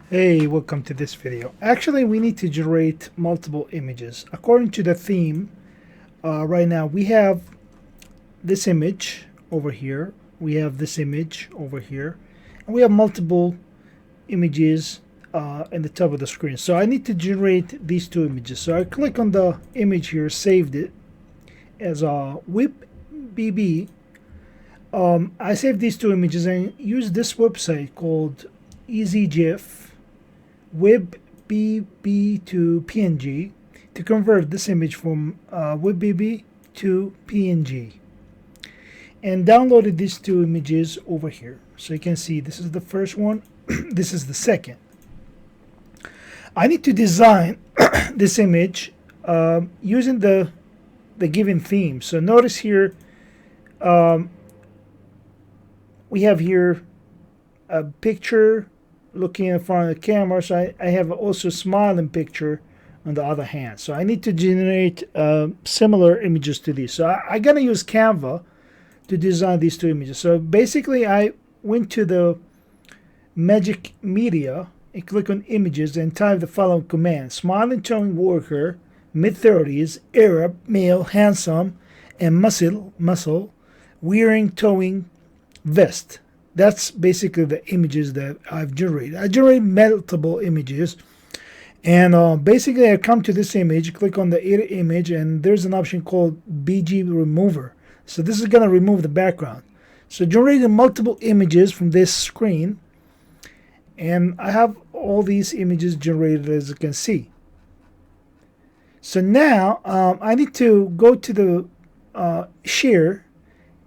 Hey, welcome to this video. Actually, we need to generate multiple images. According to the theme, right now we have this image over here, we have this image over here, and we have multiple images in the top of the screen. So I need to generate these two images. So I click on the image here, saved it as a WebBB. I saved these two images and use this website called EasyGIF WebBB to PNG to convert this image from WebBB to PNG, and downloaded these two images over here. So you can see this is the first one, this is the second. I need to design this image using the given theme. So notice here we have here a picture looking in front of the camera, so I have also a smiling picture on the other hand. So I need to generate similar images to these. So I'm gonna use Canva to design these two images. So basically I went to the Magic Media and click on images and type the following command: smiling towing worker, mid-30s, Arab, male, handsome, and muscle, wearing towing vest. That's basically the images that I've generated. I generate multiple images, and basically I come to this image, click on the edit image, and there's an option called BG remover. So this is going to remove the background. So generating multiple images from this screen, and I have all these images generated, as you can see. So now I need to go to the share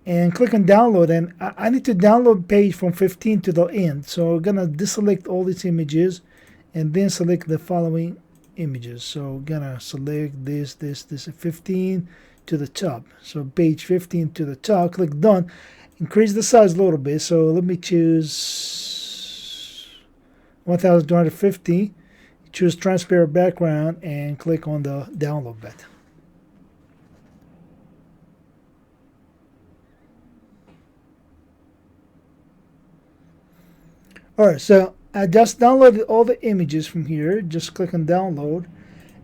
and click on download, and I need to download page from 15 to the end. So we're gonna deselect all these images and then select the following images. So we're gonna select this 15 to the top. So page 15 to the top, click done. Increase the size a little bit. So let me choose 1250, choose transparent background, and click on the download button. Alright, so I just downloaded all the images from here. Just click on download,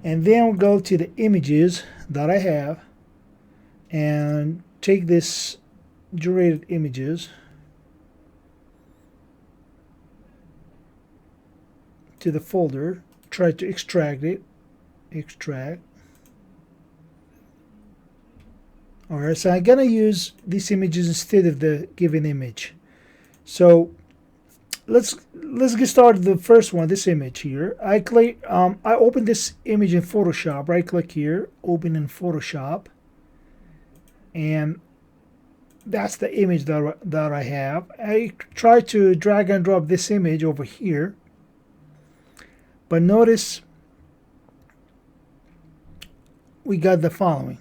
and then we'll go to the images that I have and take this generated images to the folder, try to extract it, extract. Alright, so I'm gonna use these images instead of the given image. So let's get started. The first one, this image here. I open this image in Photoshop. Right click here, open in Photoshop, and that's the image that I have. I try to drag and drop this image over here, but notice we got the following.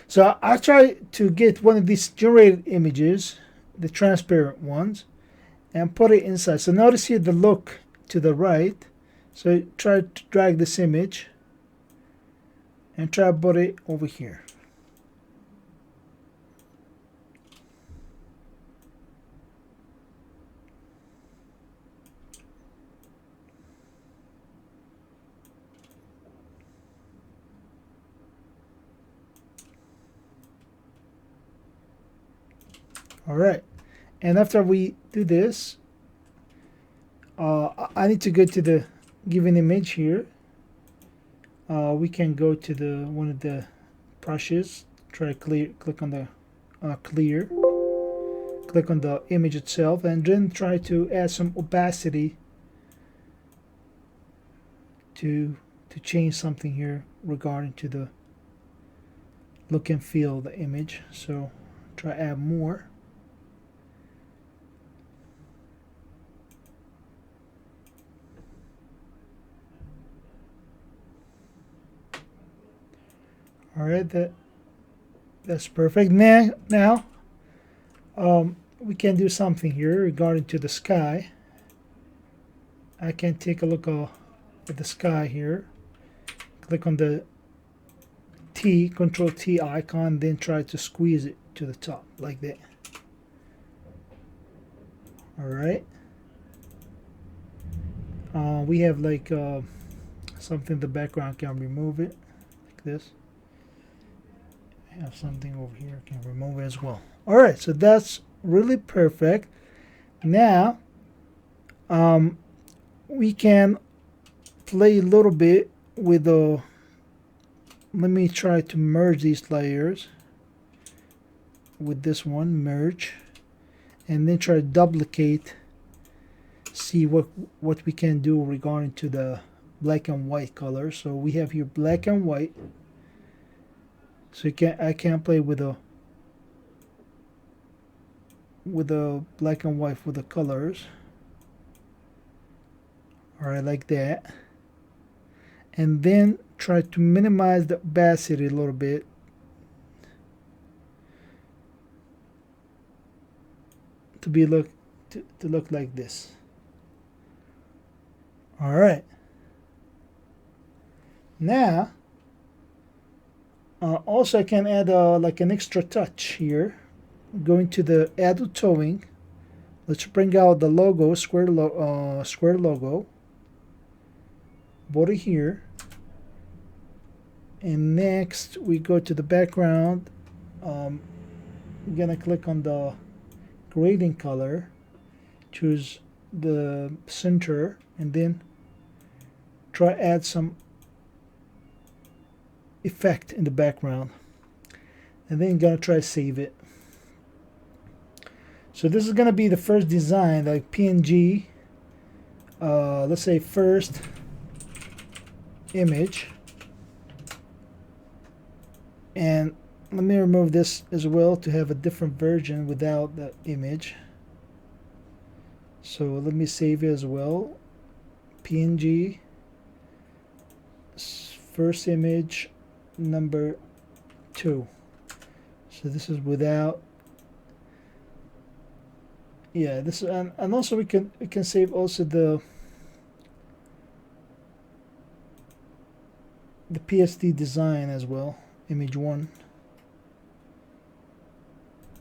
So I try to get one of these generated images, the transparent ones, and put it inside. So notice here the look to the right. So try to drag this image and try to put it over here. All right, and after we do this, I need to go to the given image here. We can go to the one of the brushes, try clear, click on the clear, click on the image itself, and then try to add some opacity to change something here regarding to the look and feel of the image. So try add more. All right, that's perfect. Now we can do something here regarding to the sky. I can take a look at the sky here. Click on the Control T icon, then try to squeeze it to the top like that. All right. We have like something in the background, can remove it like this. I have something over here, can remove it as well. All right, so that's really perfect. Now we can play a little bit with the, let me try to merge these layers with this one, merge, and then try to duplicate, see what we can do regarding to the black and white color. So we have here black and white, so I can play with the black and white with the colors. All right, like that. And then try to minimize the opacity a little bit. To look like this. All right. Now, also I can add like an extra touch here. Going to the add to towing. Let's bring out the logo, square logo. Body here. And next we go to the background. I'm gonna click on the gradient color, choose the center, and then try add some effect in the background, and then gonna try save it. So this is gonna be the first design, like PNG. Let's say first image, and let me remove this as well to have a different version without the image. So let me save it as well. PNG, first image, number 2. So this is without. Yeah, this, and also we can save also the PSD design as well, image 1,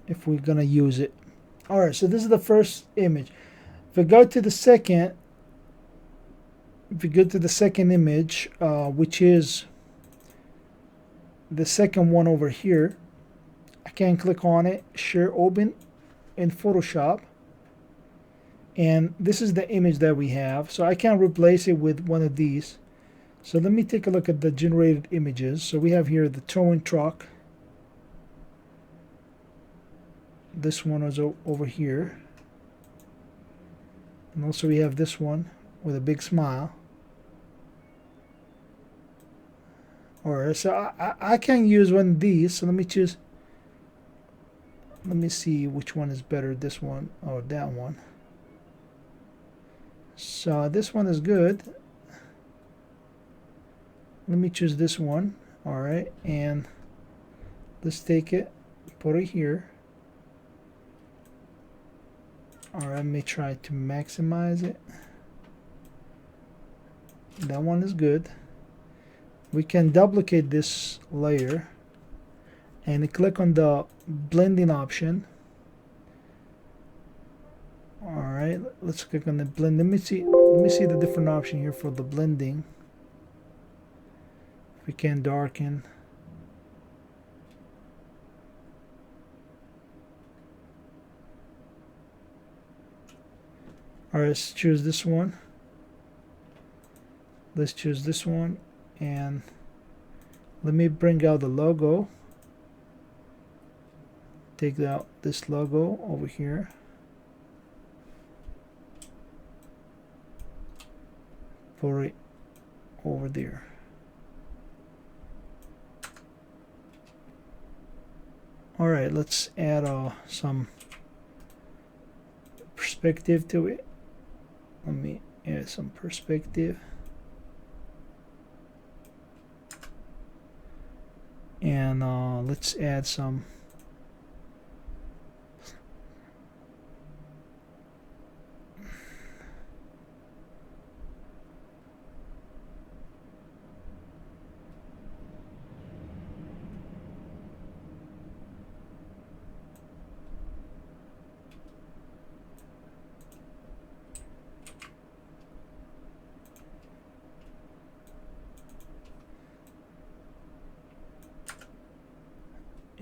if we're gonna use it. All right, so this is the first image. If we go to the second, image, which is the second one over here, I can click on it, share open in Photoshop, and this is the image that we have. So I can replace it with one of these. So let me take a look at the generated images. So we have here the towing truck. This one is over here. And also we have this one with a big smile. Alright, so I can use one of these. So let me choose. Let me see which one is better, this one or that one. So this one is good. Let me choose this one. Alright, and let's take it, put it here. Alright, let me try to maximize it. That one is good. We can duplicate this layer and click on the blending option. Alright, let's click on the blend. Let me see the different option here for the blending. We can darken. Alright, let's choose this one. Let's choose this one, and let me bring out the logo. Take out this logo over here. Put it over there. Alright, let's add some perspective to it. Let me add some perspective. And let's add some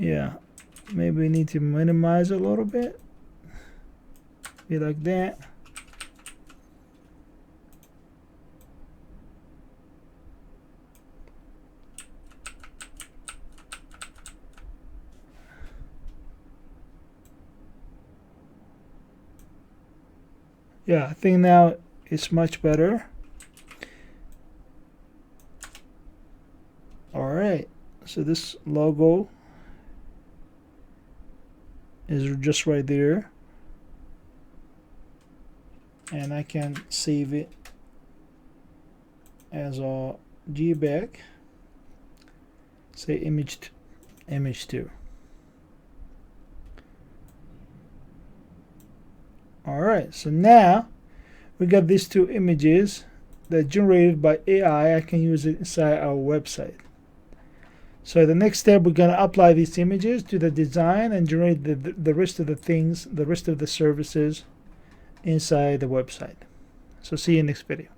Yeah, maybe we need to minimize a little bit. Be like that. Yeah, I think now it's much better. Alright, so this logo is just right there, and I can save it as a JPEG. Say image 2. Alright, so now we got these two images that generated by AI. I can use it inside our website. So the next step, we're going to apply these images to the design and generate the rest of the things, the rest of the services inside the website. So see you in the next video.